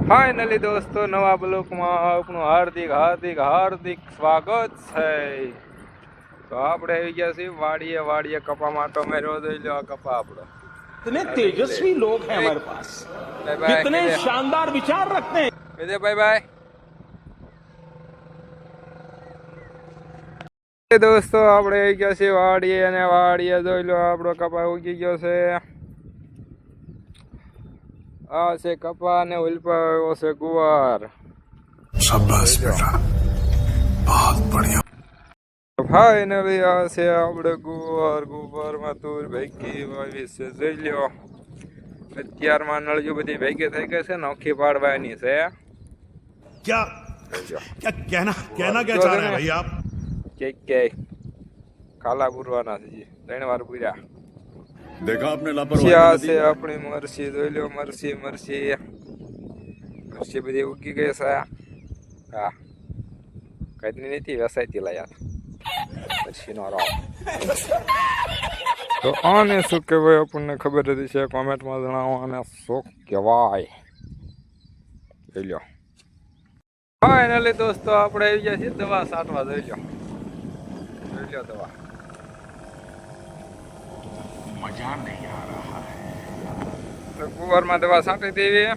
Finally દોસ્તો નવા બ્લોકમાં આપનું હાર્દિક સ્વાગત છે। તો આપણે આવી ગયા છીએ વાડીએ કપા માટો મેર્યો જોઈ લો। આ કપા આપણો इतने तेजस्वी लोग हैं हमारे पास, कितने शानदार विचार रखते हैं। विजय बाय दोस्तों આપણે આવી ગયા છીએ વાડીએ અને વાડીએ જોઈ લો આપણો કપા ઉગી ગયો છે। આ છે કપા ને ઉલ્પા આવ્યો છે ગુવાર। શાબાશ બેટા, बहुत बढ़िया। ફાઇનલી આ છે આપણે ગુવારમાં તુર ભેગી વાવી છે જોઈ લ્યો। અત્યારમાં નળિયું બધી ભેગી થઈ ગઈ છે, નોખી પાડવાની છે। क्या कहना क्या चाह रहे हैं भाई आप? કે કાલા પૂરવાના છે 3 વાર પૂર્યા। देखा आपने लापरवाही છે આપણી મરસી જોઈ લો। મરસી બધી ઉગી ગઈ છે। હા કઈ નથી વેસાયતી લાયા મરસીનો રાવ। તો આને શું કહેવાય આપણને ખબર હતી છે, કોમેન્ટમાં જણાવો આને શું કહેવાય જોઈ લો। ફાઇનલી દોસ્તો આપણે આવી ગયા છીએ દવા છાંટવા જોઈ લો દવા। મજા નહીં આ રહા હૈ। તો કુંવરમાં દવા છાંટી દેવી।